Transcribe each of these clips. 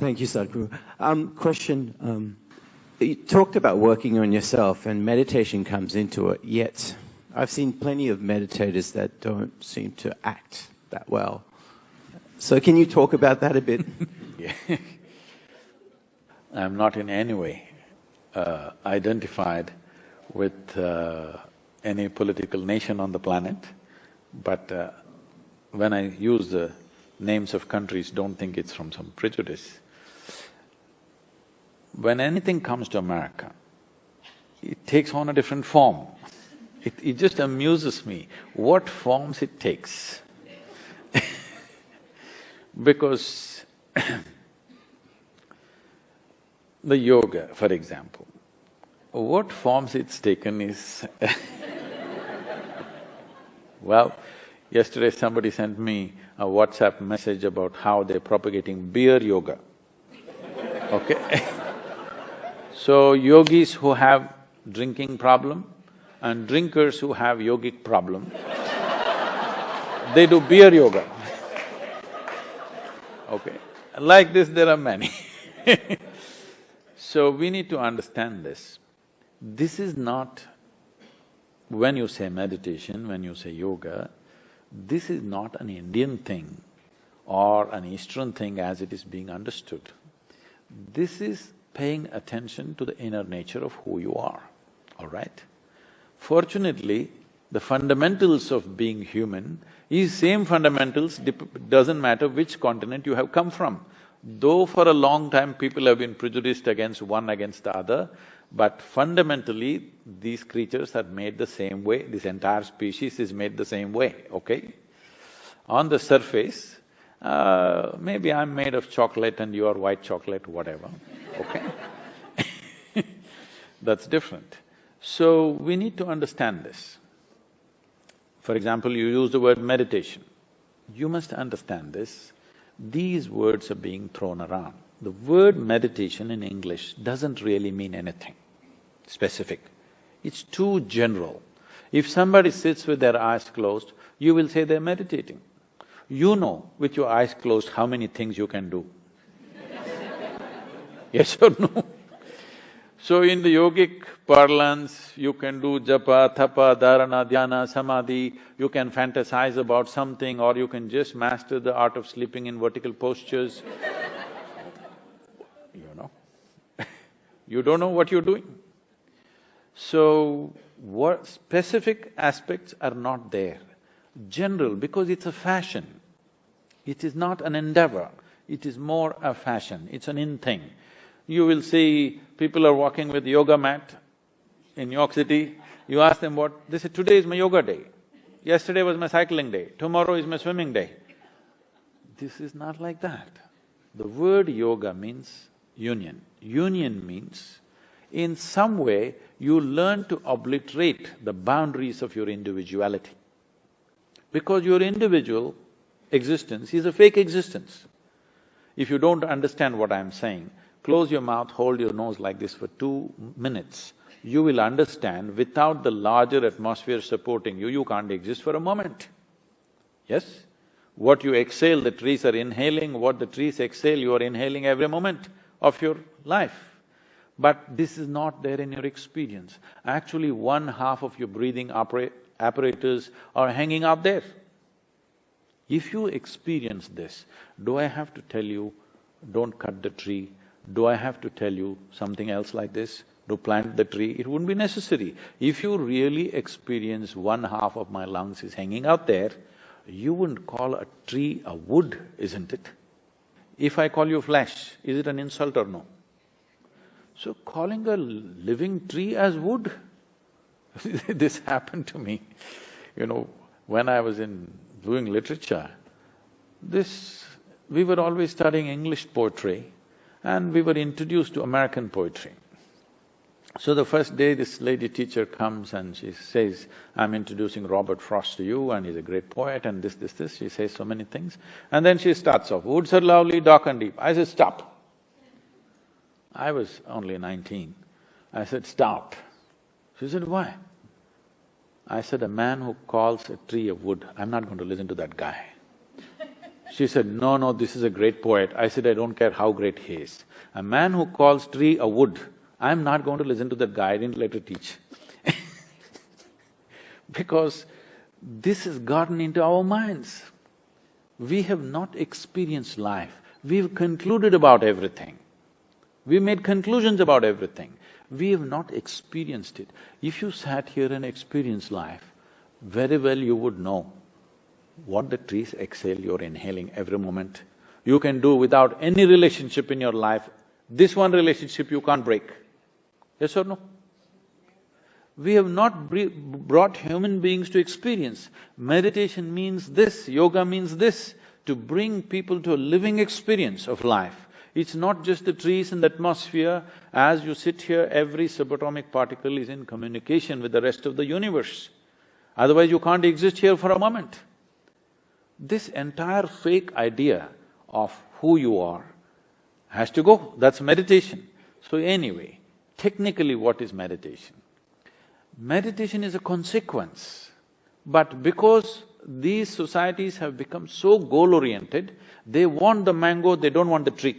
Thank you, Sadhguru. Question, you talked about working on yourself and meditation comes into it, yet I've seen plenty of meditators that don't seem to act that well. So can you talk about that a bit? Yeah. I'm not in any way identified with any political nation on the planet, but when I use the names of countries, don't think it's from some prejudice. When anything comes to America, it takes on a different form. It just amuses me what forms it takes. Because the yoga, for example, what forms it's taken is well, yesterday somebody sent me a WhatsApp message about how they're propagating beer yoga, okay? So yogis who have drinking problem and drinkers who have yogic problem, they do beer yoga, okay? Like this there are many. So we need to understand this. This is not… when you say meditation, when you say yoga, this is not an Indian thing or an Eastern thing as it is being understood. This is paying attention to the inner nature of who you are, all right? Fortunately, the fundamentals of being human is same fundamentals, doesn't matter which continent you have come from. Though for a long time people have been prejudiced against one against the other, but fundamentally these creatures are made the same way, this entire species is made the same way, okay? On the surface, maybe I'm made of chocolate and you are white chocolate, whatever, okay? That's different. So, we need to understand this. For example, you use the word meditation. You must understand this. These words are being thrown around. The word meditation in English doesn't really mean anything specific. It's too general. If somebody sits with their eyes closed, you will say they're meditating. You know with your eyes closed how many things you can do. Yes or no? So in the yogic parlance, you can do japa, tapa, dharana, dhyana, samadhi, you can fantasize about something or you can just master the art of sleeping in vertical postures. You know, you don't know what you're doing. So, what specific aspects are not there. General, because it's a fashion. It is not an endeavor, it is more a fashion, it's an in thing. You will see people are walking with yoga mat in New York City, you ask them what… they say, today is my yoga day, yesterday was my cycling day, tomorrow is my swimming day. This is not like that. The word yoga means union. Union means, in some way, you learn to obliterate the boundaries of your individuality. Because your individual existence is a fake existence. If you don't understand what I'm saying, close your mouth, hold your nose like this for 2 minutes, you will understand without the larger atmosphere supporting you, you can't exist for a moment. Yes? What you exhale, the trees are inhaling, what the trees exhale, you are inhaling every moment of your life. But this is not there in your experience. Actually, 1/2 of your breathing apparatus are hanging out there. If you experience this, do I have to tell you, don't cut the tree? Do I have to tell you something else like this? To plant the tree? It wouldn't be necessary. If you really experience 1/2 of my lungs is hanging out there, you wouldn't call a tree a wood, isn't it? If I call you flesh, is it an insult or no? So calling a living tree as wood, this happened to me. You know, when I was doing literature, we were always studying English poetry and we were introduced to American poetry. So the first day this lady teacher comes and she says, I'm introducing Robert Frost to you and he's a great poet and this, she says so many things. And then she starts off, woods are lovely, dark and deep. I said, stop. I was only 19. I said, stop. She said, why? I said, a man who calls a tree a wood, I'm not going to listen to that guy. She said, no, no, this is a great poet. I said, I don't care how great he is. A man who calls tree a wood, I'm not going to listen to that guy, I didn't let her teach. Because this has gotten into our minds. We have not experienced life. We've concluded about everything. We made conclusions about everything. We have not experienced it. If you sat here and experienced life, very well you would know what the trees exhale, you're inhaling every moment. You can do without any relationship in your life. This one relationship you can't break. Yes or no? We have not brought human beings to experience. Meditation means this, yoga means this, to bring people to a living experience of life. It's not just the trees and the atmosphere. As you sit here, every subatomic particle is in communication with the rest of the universe. Otherwise you can't exist here for a moment. This entire fake idea of who you are has to go, that's meditation. So anyway, technically what is meditation? Meditation is a consequence, but because these societies have become so goal-oriented, they want the mango, they don't want the tree.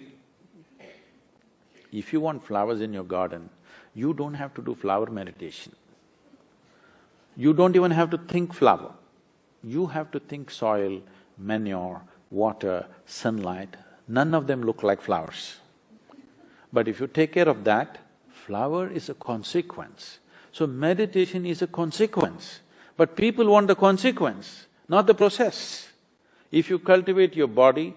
If you want flowers in your garden, you don't have to do flower meditation. You don't even have to think flower. You have to think soil, manure, water, sunlight. None of them look like flowers. But if you take care of that, flower is a consequence. So meditation is a consequence, but people want the consequence, not the process. If you cultivate your body,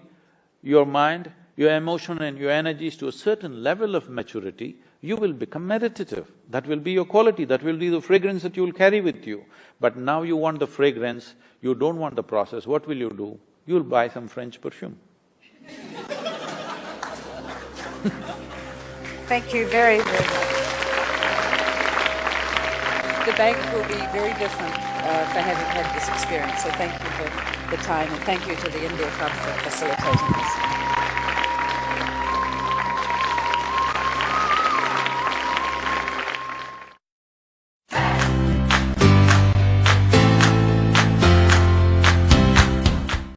your mind, your emotion and your energies to a certain level of maturity, you will become meditative. That will be your quality, that will be the fragrance that you will carry with you. But now you want the fragrance, you don't want the process, what will you do? You'll buy some French perfume. Thank you very, very much. The bank will be very different for having had this experience, so thank you for the time, and thank you to the India Club for facilitating this.